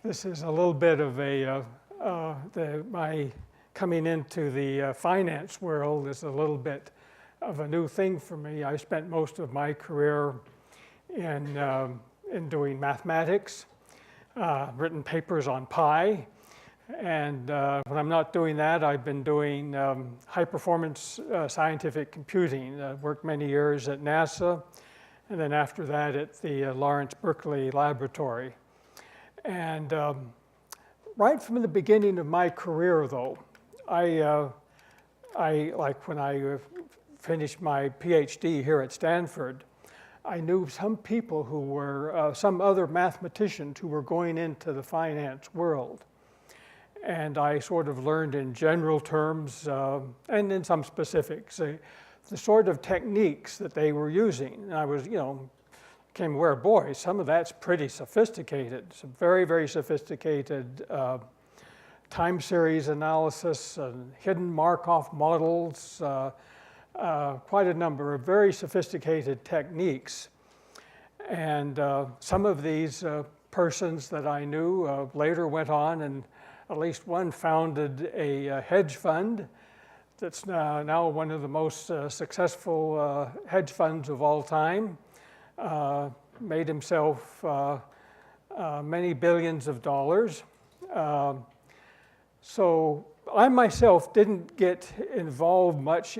This is a little bit of my coming into the finance world is a little bit of a new thing for me. I spent most of my career in doing mathematics, written papers on pi, and when I'm not doing that, I've been doing high-performance scientific computing. I worked many years at NASA, and then after that at the Lawrence Berkeley Laboratory. And right from the beginning of my career, though, I like when I finished my PhD here at Stanford, I knew some people who were, some other mathematicians who were going into the finance world. And I sort of learned in general terms and in some specifics the sort of techniques that they were using. And I was, became aware, boy, some of that's pretty sophisticated, some very, very sophisticated time series analysis and hidden Markov models, quite a number of very sophisticated techniques. And some of these persons that I knew later went on, and at least one founded a hedge fund that's now one of the most successful hedge funds of all time. Made himself many billions of dollars. So I myself didn't get involved much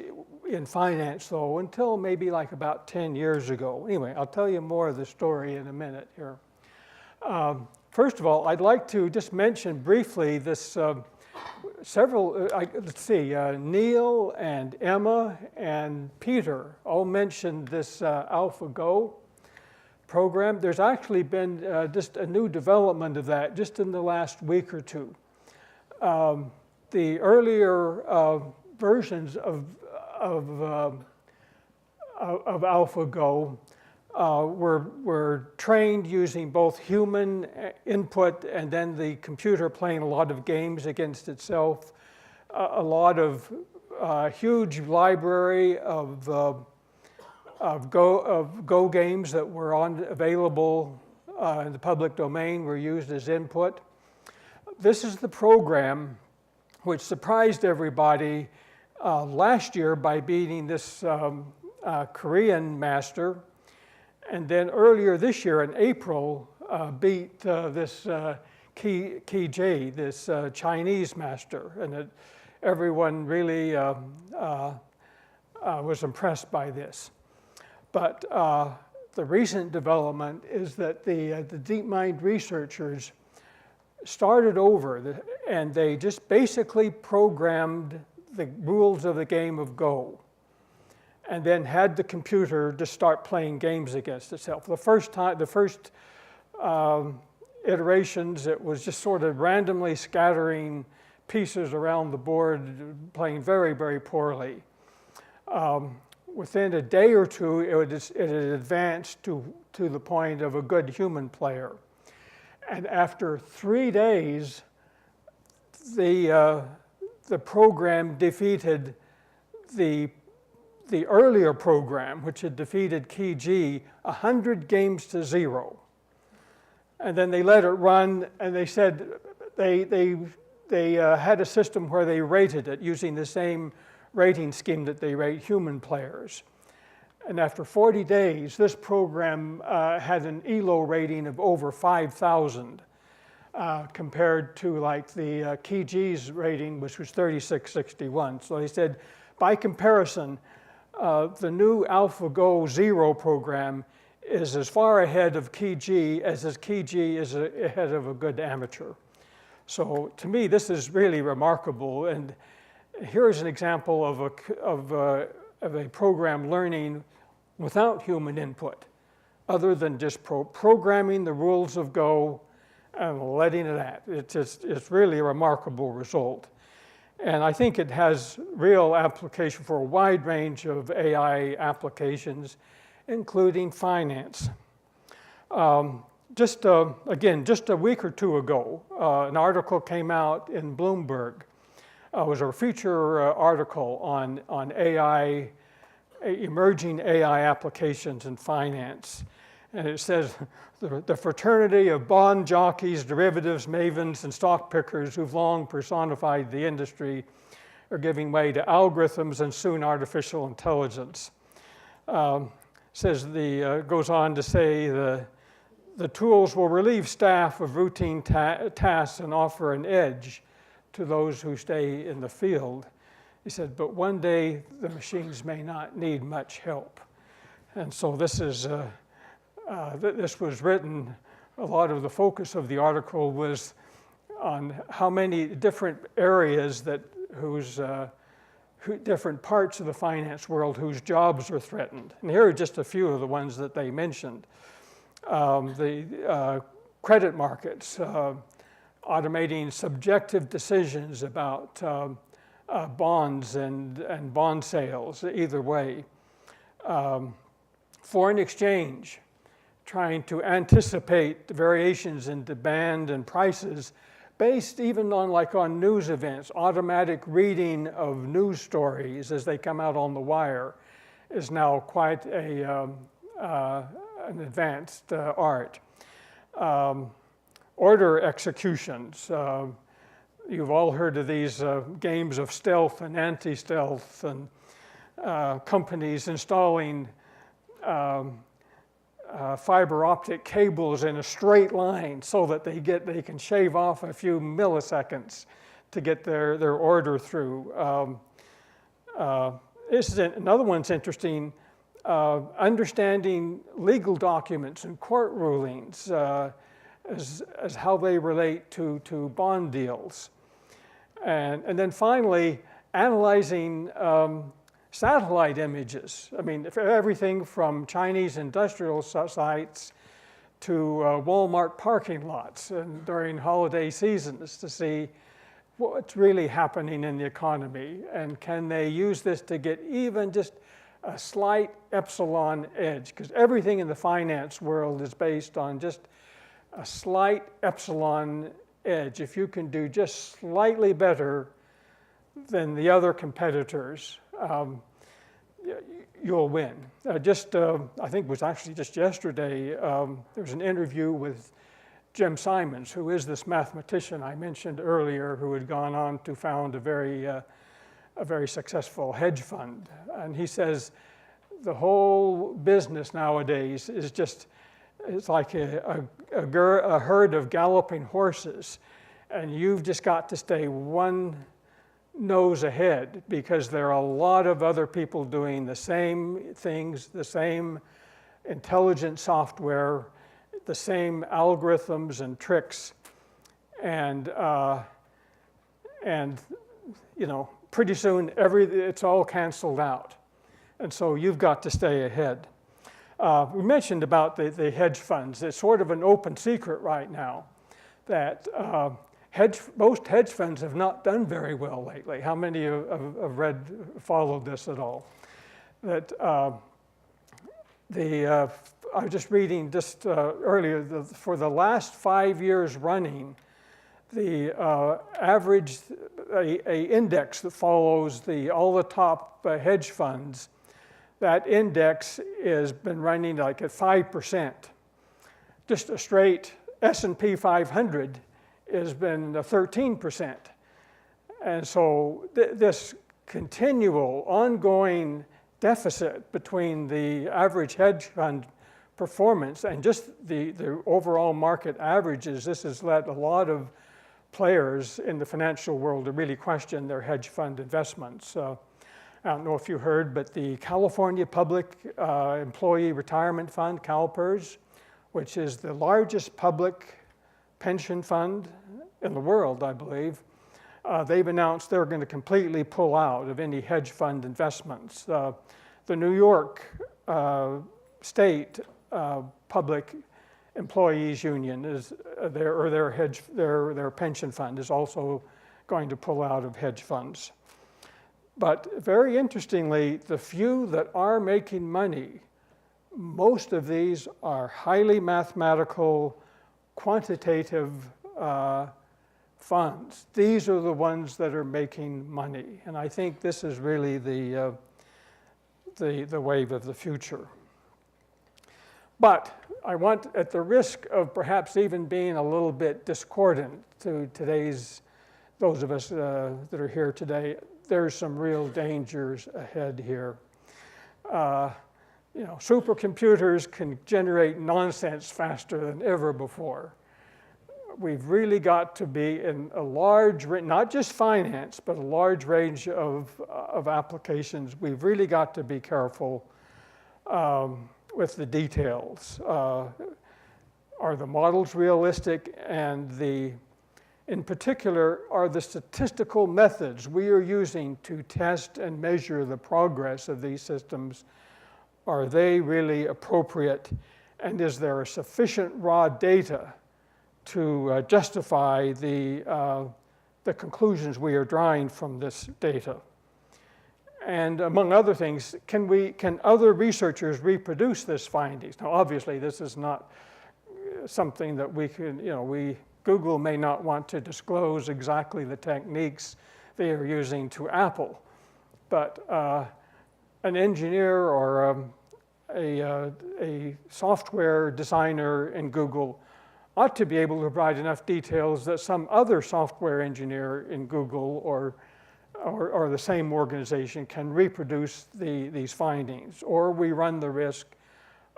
in finance, though, until maybe like about 10 years ago. Anyway, I'll tell you more of the story in a minute here. First of all, I'd like to just mention briefly this let's see, Neil and Emma and Peter all mentioned this AlphaGo program. There's actually been just a new development of that just in the last week or two. The earlier versions of AlphaGo were trained using both human input and then the computer playing a lot of games against itself, a lot of huge library of Go games that were available in the public domain were used as input. This is the program which surprised everybody last year by beating this Korean master, and then earlier this year in April beat this Ki-J, this Chinese master, and everyone really was impressed by this. But the recent development is that the DeepMind researchers started over, and they just basically programmed the rules of the game of Go, and then had the computer just start playing games against itself. The first iterations, it was just sort of randomly scattering pieces around the board, playing very, very poorly. Within a day or two, it had advanced to the point of a good human player. And after 3 days, the program defeated the earlier program, which had defeated Ki-J 100 games to 0. And then they let it run, and they said they had a system where they rated it using the same rating scheme that they rate human players. And after 40 days, this program had an ELO rating of over 5,000 compared to like the Ki-J's rating, which was 3661. So they said, by comparison, the new AlphaGo Zero program is as far ahead of Ki-J as Ki-J is ahead of a good amateur. So to me, this is really remarkable. And here's an example of a program learning without human input, other than just programming the rules of Go and letting it at. It's really a remarkable result. And I think it has real application for a wide range of AI applications, including finance. Again, just a week or two ago, an article came out in Bloomberg. It was a feature article on AI, emerging AI applications in finance. And it says, the fraternity of bond jockeys, derivatives mavens, and stock pickers who've long personified the industry are giving way to algorithms and soon artificial intelligence. Goes on to say the tools will relieve staff of routine tasks and offer an edge to those who stay in the field. He said, but one day the machines may not need much help. And so this is, this was written, a lot of the focus of the article was on how many different areas different parts of the finance world whose jobs are threatened. And here are just a few of the ones that they mentioned. The credit markets, automating subjective decisions about bonds and bond sales, either way. Foreign exchange, trying to anticipate the variations in demand and prices based even on news events. Automatic reading of news stories as they come out on the wire is now quite an advanced art. Order executions. You've all heard of these games of stealth and anti-stealth, and companies installing fiber optic cables in a straight line so that they can shave off a few milliseconds to get their order through. Another one's interesting. Understanding legal documents and court rulings as how they relate to bond deals. And then finally, analyzing satellite images. I mean, everything from Chinese industrial sites to Walmart parking lots and during holiday seasons to see what's really happening in the economy, and can they use this to get even just a slight epsilon edge, because everything in the finance world is based on just a slight epsilon edge. If you can do just slightly better than the other competitors, you'll win. I think it was actually just yesterday, there was an interview with Jim Simons, who is this mathematician I mentioned earlier, who had gone on to found a very successful hedge fund. And he says the whole business nowadays is it's like a herd of galloping horses, and you've just got to stay one nose ahead, because there are a lot of other people doing the same things, the same intelligent software, the same algorithms and tricks, and pretty soon it's all canceled out. And so you've got to stay ahead. We mentioned about the hedge funds. It's sort of an open secret right now that most hedge funds have not done very well lately. How many have followed this at all? That I was just reading earlier, for the last 5 years running, the average index that follows all the top hedge funds, that index has been running like at 5%. Just a straight S&P 500 has been 13%. And so this continual ongoing deficit between the average hedge fund performance and just the overall market averages, this has led a lot of players in the financial world to really question their hedge fund investments. I don't know if you heard, but the California Public Employee Retirement Fund, CalPERS, which is the largest public pension fund in the world, I believe, they've announced they're going to completely pull out of any hedge fund investments. The New York State Public Employees Union is their pension fund is also going to pull out of hedge funds. But very interestingly, the few that are making money, most of these are highly mathematical, quantitative funds. These are the ones that are making money, and I think this is really the wave of the future. But I want, at the risk of perhaps even being a little bit discordant to those of us that are here today, there's some real dangers ahead here. Supercomputers can generate nonsense faster than ever before. We've really got to be in a large, not just finance, but a large range of applications. We've really got to be careful with the details. Are the models realistic? And in particular, are the statistical methods we are using to test and measure the progress of these systems, are they really appropriate? And is there a sufficient raw data to justify the conclusions we are drawing from this data? And among other things, can other researchers reproduce this findings? Now, obviously, this is not something that we can, Google may not want to disclose exactly the techniques they are using to Apple, but an engineer or a software designer in Google ought to be able to provide enough details that some other software engineer in Google or the same organization can reproduce these findings, or we run the risk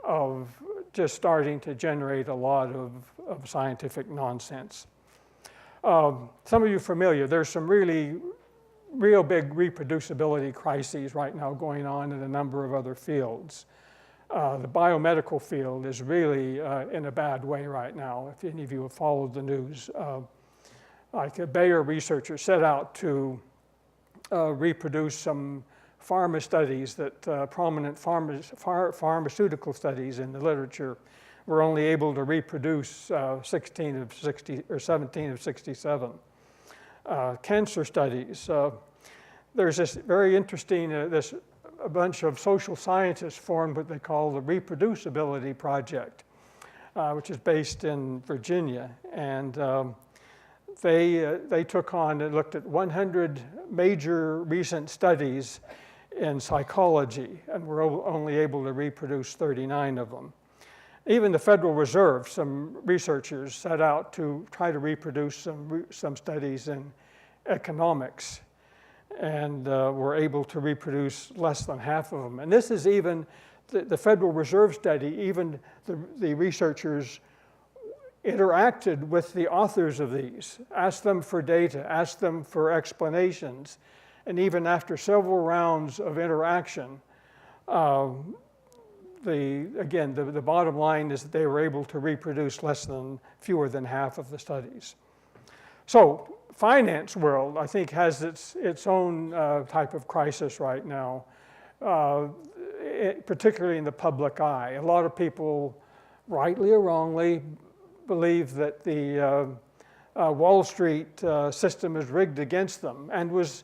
of just starting to generate a lot of scientific nonsense. Some of you are familiar, there's some real big reproducibility crises right now going on in a number of other fields. The biomedical field is really in a bad way right now, if any of you have followed the news. Like a Bayer researcher set out to reproduce some pharma studies that prominent pharmaceutical studies in the literature were only able to reproduce 16 of 60 or 17 of 67. Cancer studies. There's this very interesting, a bunch of social scientists formed what they call the Reproducibility Project, which is based in Virginia. And they took on and looked at 100 major recent studies in psychology, and were only able to reproduce 39 of them. Even the Federal Reserve, some researchers set out to try to reproduce some studies in economics, and were able to reproduce less than half of them. And this is even the Federal Reserve study, even the researchers interacted with the authors of these, asked them for data, asked them for explanations, and even after several rounds of interaction, the bottom line is that they were able to reproduce fewer than half of the studies. So, finance world, I think, has its own type of crisis right now, particularly in the public eye. A lot of people, rightly or wrongly, believe that the Wall Street system is rigged against them and was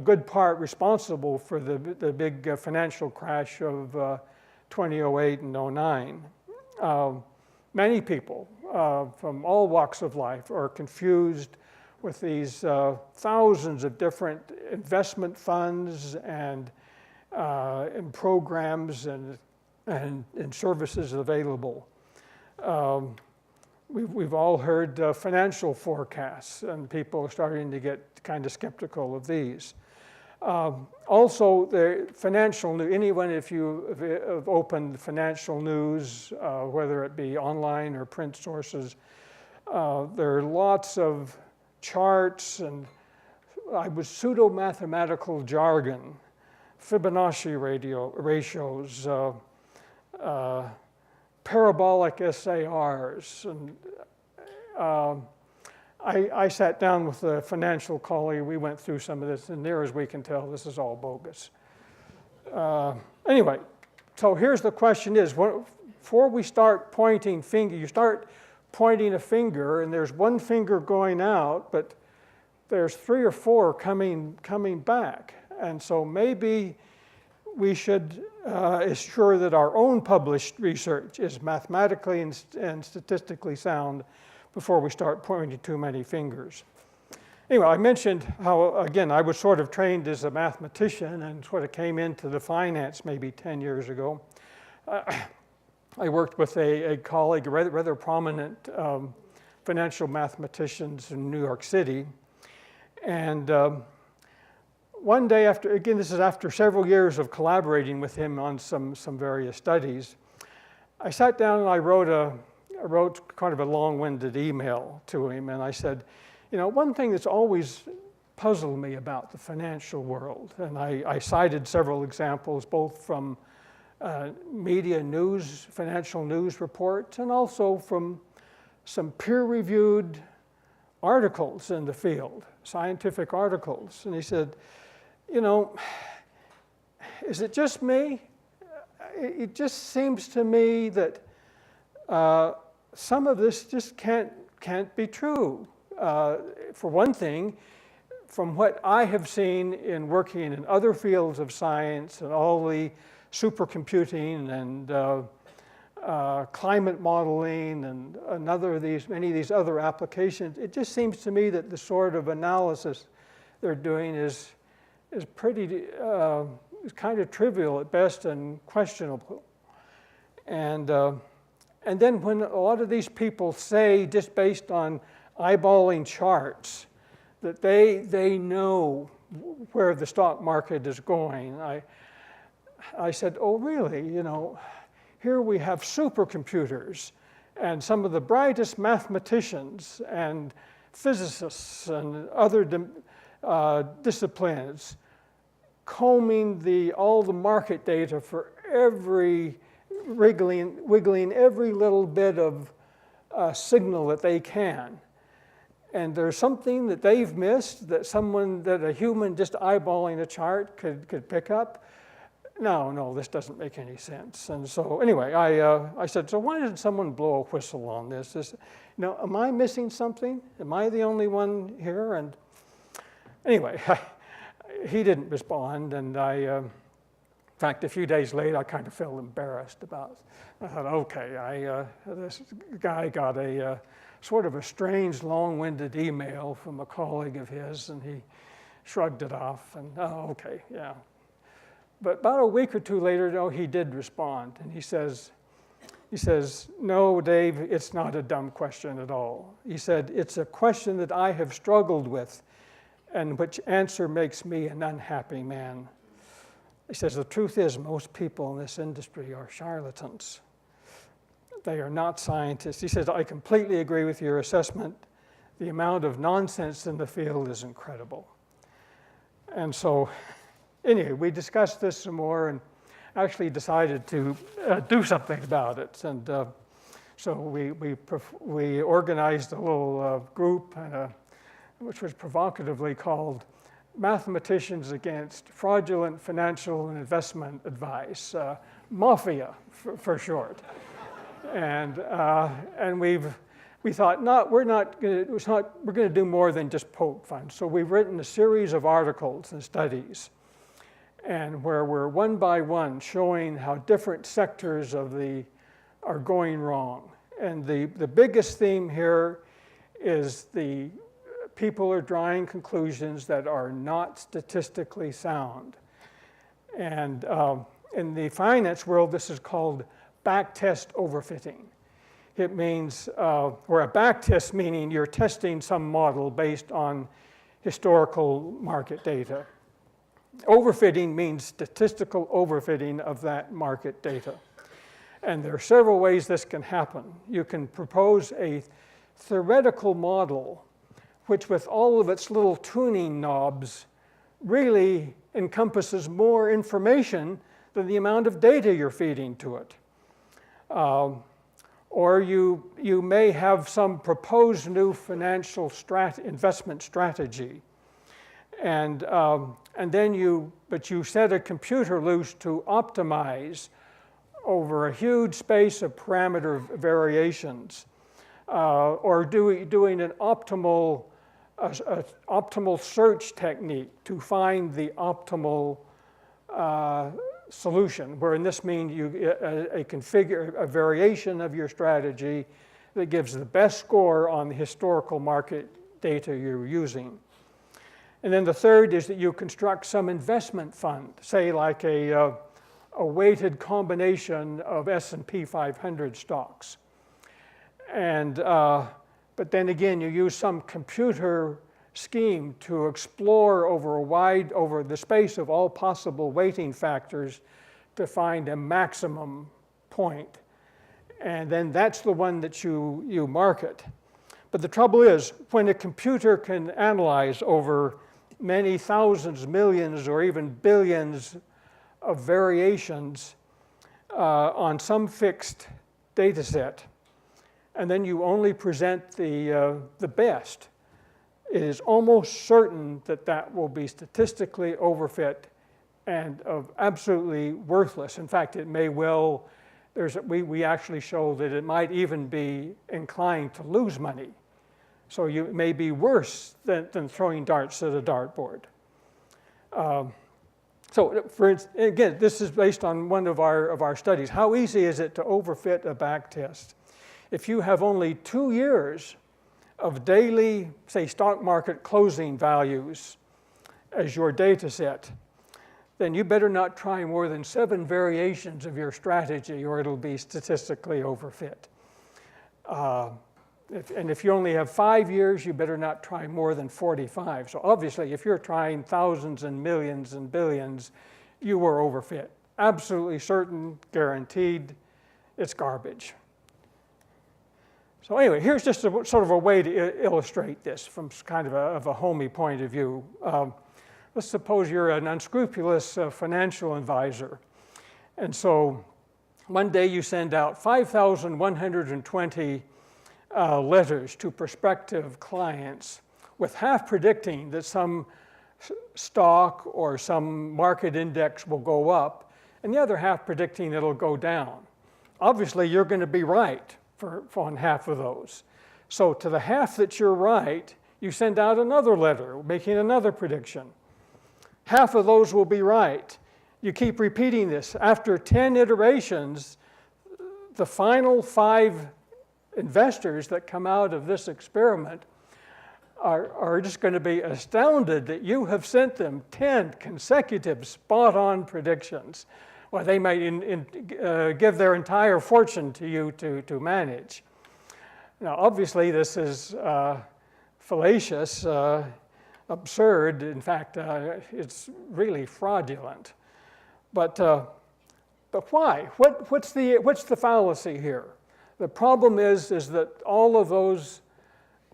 good part responsible for the big financial crash of 2008 and 09. Many people from all walks of life are confused with these thousands of different investment funds and programs and services available. We've all heard financial forecasts, and people are starting to get kind of skeptical of these. Also, the financial news, anyone, if you have opened financial news, whether it be online or print sources, there are lots of charts and pseudo-mathematical jargon, Fibonacci ratios, parabolic SARs. And I sat down with a financial colleague. We went through some of this, and near as we can tell, this is all bogus. Anyway, so here's the question is, before we start pointing finger, you start pointing a finger, and there's one finger going out, but there's 3 or 4 coming back. And so maybe we should assure that our own published research is mathematically and statistically sound before we start pointing too many fingers. Anyway, I mentioned how, again, I was sort of trained as a mathematician and sort of came into the finance maybe 10 years ago. I worked with a colleague, a rather prominent financial mathematicians in New York City. And one day after, again, this is after several years of collaborating with him on some various studies, I sat down and I wrote kind of a long-winded email to him, and I said, you know, one thing that's always puzzled me about the financial world, and I cited several examples, both from media news, financial news reports, and also from some peer-reviewed articles in the field, scientific articles. And he said, you know, is it just me? It just seems to me that some of this just can't be true. For one thing, from what I have seen in working in other fields of science and all the supercomputing and climate modeling and many of these other applications, it just seems to me that the sort of analysis they're doing is pretty is kind of trivial at best and questionable. And then when a lot of these people say, just based on eyeballing charts, that they know where the stock market is going, I said, oh really, you know, here we have supercomputers and some of the brightest mathematicians and physicists and other disciplines combing all the market data for wiggling every little bit of signal that they can. And there's something that they've missed that a human just eyeballing a chart could pick up. No, this doesn't make any sense. And so anyway, I said, so why doesn't someone blow a whistle on this? Am I missing something? Am I the only one here? And anyway, he didn't respond, and in fact, a few days later, I kind of felt embarrassed about it. I thought, okay, this guy got a sort of a strange, long-winded email from a colleague of his, and he shrugged it off, and oh, okay, yeah. But about a week or two later, no, he did respond, and he says, no, Dave, it's not a dumb question at all. He said, it's a question that I have struggled with, and which answer makes me an unhappy man. He says, the truth is most people in this industry are charlatans. They are not scientists. He says, I completely agree with your assessment. The amount of nonsense in the field is incredible. And so, anyway, we discussed this some more and actually decided to do something about it. And so we organized a little group, which was provocatively called Mathematicians Against Fraudulent Financial and Investment Advice, MAFIA for short. And we thought, we're going to do more than just poke fun. So we've written a series of articles and studies, and where we're one by one showing how different sectors are going wrong. And the biggest theme here is the people are drawing conclusions that are not statistically sound. And in the finance world, this is called backtest overfitting. It means, or a backtest meaning you're testing some model based on historical market data. Overfitting means statistical overfitting of that market data. And there are several ways this can happen. You can propose a theoretical model which with all of its little tuning knobs really encompasses more information than the amount of data you're feeding to it. Or you may have some proposed new financial investment strategy, and then you set a computer loose to optimize over a huge space of parameter variations, or doing an optimal search technique to find the optimal solution, where in this means a variation of your strategy that gives the best score on the historical market data you're using. And then the third is that you construct some investment fund, say like a a weighted combination of S&P 500 stocks. And, but then again, you use some computer scheme to explore over the space of all possible weighting factors to find a maximum point. And then that's the one that you market. But the trouble is, when a computer can analyze over many thousands, millions, or even billions of variations on some fixed data set, and then you only present the best, it is almost certain that that will be statistically overfit and absolutely worthless. In fact, it may well, we actually show that it might even be inclined to lose money. So it may be worse than throwing darts at a dartboard. So for instance, again, this is based on one of our studies. How easy is it to overfit a backtest? If you have only 2 years of daily, say, stock market closing values as your data set, then you better not try more than 7 variations of your strategy or it'll be statistically overfit. And if you only have 5 years, you better not try more than 45. So obviously, if you're trying thousands and millions and billions, you were overfit. Absolutely certain, guaranteed, it's garbage. So anyway, here's just sort of a way to illustrate this from kind of a homey point of view. Let's suppose you're an unscrupulous financial advisor. And so one day you send out 5,120 letters to prospective clients with half predicting that some stock or some market index will go up and the other half predicting it'll go down. Obviously, you're going to be right on half of those. So to the half that you're right, you send out another letter making another prediction. Half of those will be right. You keep repeating this. After 10 iterations, the final 5 investors that come out of this experiment are just going to be astounded that you have sent them 10 consecutive spot-on predictions. Well, they might give their entire fortune to you to manage. Now, obviously, this is fallacious, absurd. In fact, it's really fraudulent. But why? What's the fallacy here? The problem is that all of those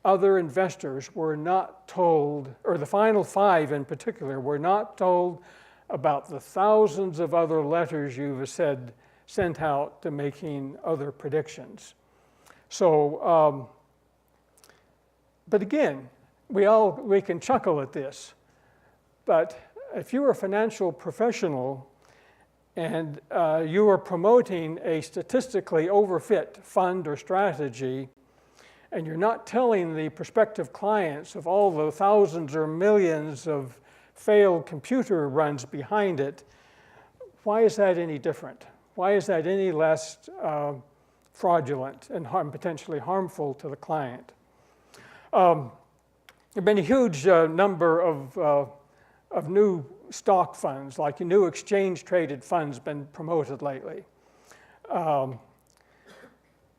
other investors were not told, or the final 5 in particular, were not told about the thousands of other letters you've sent out to making other predictions. So, but again, we can chuckle at this, but if you're a financial professional and you are promoting a statistically overfit fund or strategy, and you're not telling the prospective clients of all the thousands or millions of failed computer runs behind it, why is that any different? Why is that any less fraudulent and potentially harmful to the client? There have been a huge number of new stock funds, like new exchange-traded funds, been promoted lately.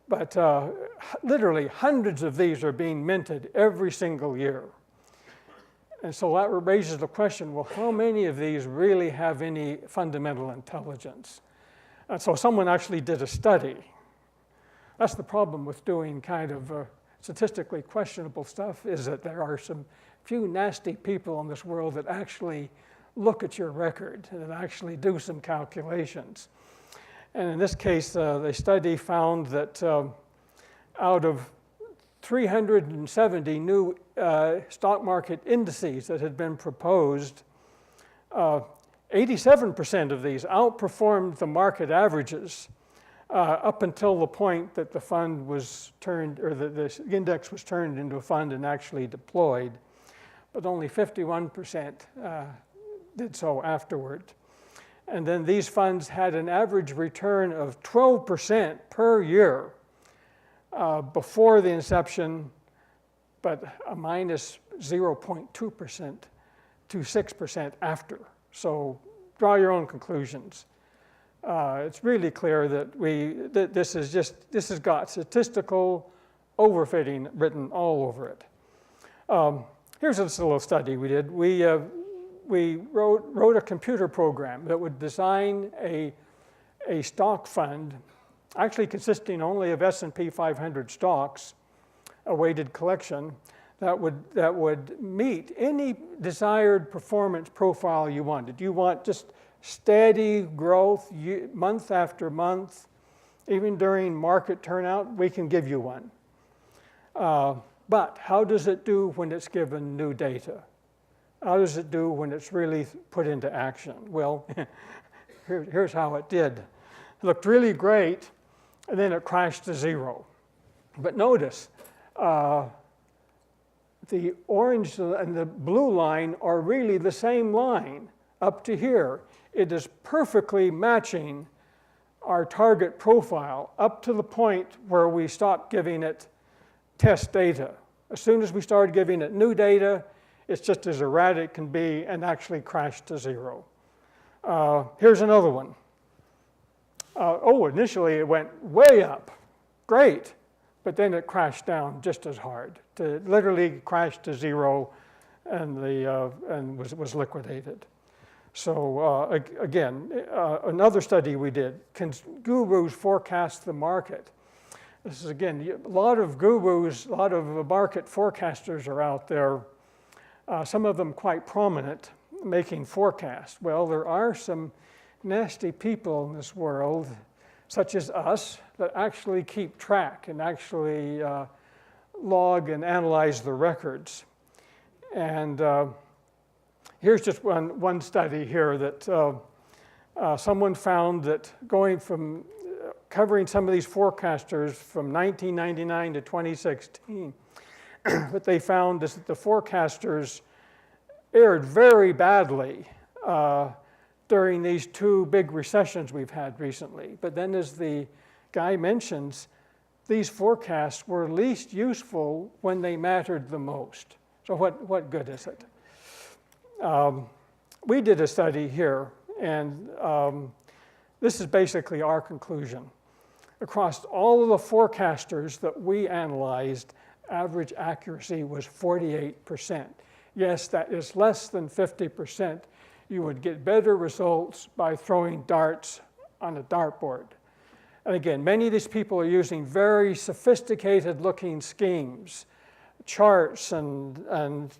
But literally hundreds of these are being minted every single year. And so that raises the question, well, how many of these really have any fundamental intelligence? And so someone actually did a study. That's the problem with doing kind of statistically questionable stuff, is that there are some few nasty people in this world that actually look at your record and actually do some calculations. And in this case, the study found that out of 370 new stock market indices that had been proposed, 87% of these outperformed the market averages up until the point that the fund was turned, or the index was turned into a fund and actually deployed. But only 51% did so afterward. And then these funds had an average return of 12% per year before the inception, but a minus 0.2% to 6% after. So draw your own conclusions. it's really clear that this has got statistical overfitting written all over it. Here's this little study we did. We wrote a computer program that would design a stock fund, actually consisting only of S&P 500 stocks, a weighted collection, that would meet any desired performance profile you wanted. You want just steady growth month after month, even during market turnout, we can give you one. But how does it do when it's given new data? How does it do when it's really put into action? Well, here's how it did. It looked really great, and then it crashed to zero. But notice, the orange and the blue line are really the same line up to here. It is perfectly matching our target profile up to the point where we stopped giving it test data. As soon as we started giving it new data, it's just as erratic can be and actually crashed to zero. Here's another one. Initially it went way up. Great. But then it crashed down just as hard. It literally crashed to zero and was liquidated. So again, another study we did, can gurus forecast the market? This is, again, a lot of gurus, a lot of market forecasters are out there, some of them quite prominent, making forecasts. Well, there are some nasty people in this world, such as us, that actually keep track and actually log and analyze the records. And here's just one study here that someone found that going from covering some of these forecasters from 1999 to 2016, what they found is that the forecasters erred very badly during these two big recessions we've had recently. But then, as the guy mentions, these forecasts were least useful when they mattered the most. So what good is it? We did a study here, and this is basically our conclusion. Across all of the forecasters that we analyzed, average accuracy was 48%. Yes, that is less than 50%. You would get better results by throwing darts on a dartboard. And again, many of these people are using very sophisticated looking schemes, charts and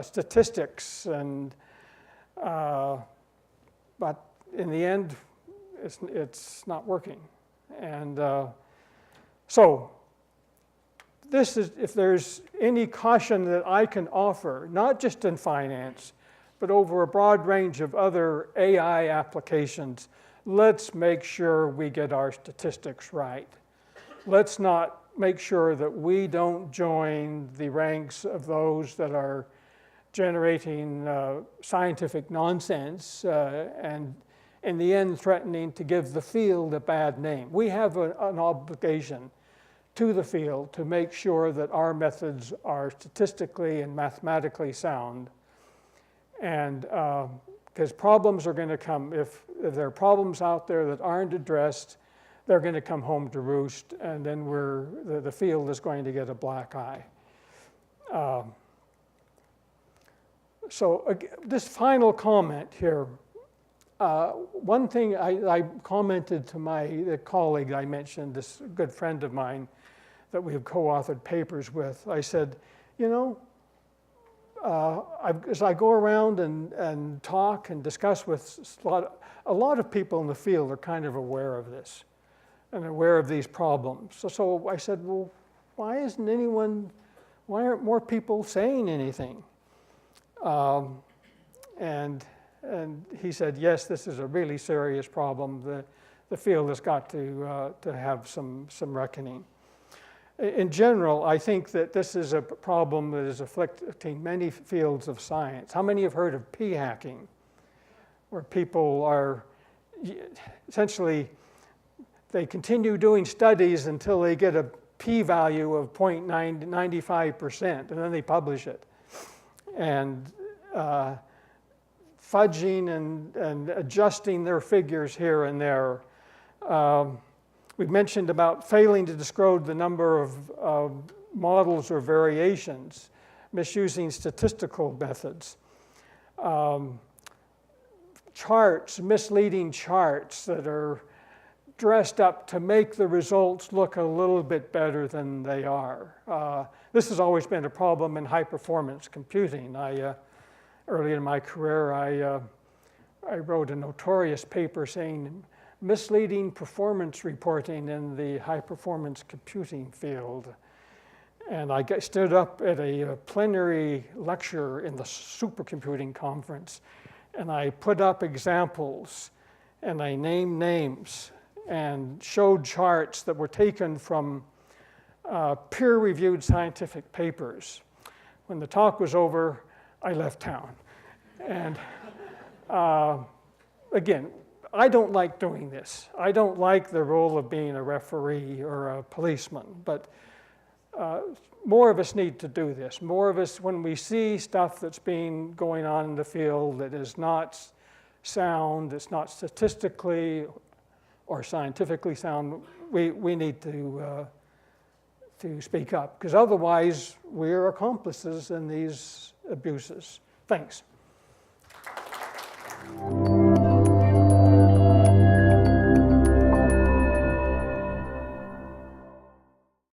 statistics, but in the end, it's not working. And so this is, if there's any caution that I can offer, not just in finance, but over a broad range of other AI applications, let's make sure we get our statistics right. Let's not make sure that we don't join the ranks of those that are generating scientific nonsense and in the end threatening to give the field a bad name. We have an obligation to the field to make sure that our methods are statistically and mathematically sound. And because problems are going to come, if there are problems out there that aren't addressed, they're going to come home to roost, and then the field is going to get a black eye. So this final comment here, one thing I commented to the colleague I mentioned, this good friend of mine that we have co-authored papers with. I said, you know, as I go around and talk and discuss with a lot of people in the field are kind of aware of this and aware of these problems. So I said, well, why aren't more people saying anything? And he said, yes, this is a really serious problem. The field has got to have some reckoning. In general, I think that this is a problem that is afflicting many fields of science. How many have heard of p-hacking, where people are essentially, they continue doing studies until they get a p-value of 0.95%, and then they publish it. And fudging and adjusting their figures here and there. We've mentioned about failing to disclose the number of models or variations, misusing statistical methods. Charts, misleading charts that are dressed up to make the results look a little bit better than they are. This has always been a problem in high-performance computing. Early in my career, I wrote a notorious paper saying misleading performance reporting in the high-performance computing field. And I stood up at a plenary lecture in the supercomputing conference, and I put up examples, and I named names, and showed charts that were taken from peer-reviewed scientific papers. When the talk was over, I left town. And again, I don't like doing this. I don't like the role of being a referee or a policeman, but more of us need to do this. More of us, when we see stuff that's been going on in the field that is not sound, it's not statistically or scientifically sound, we need to speak up, because otherwise we're accomplices in these abuses. Thanks.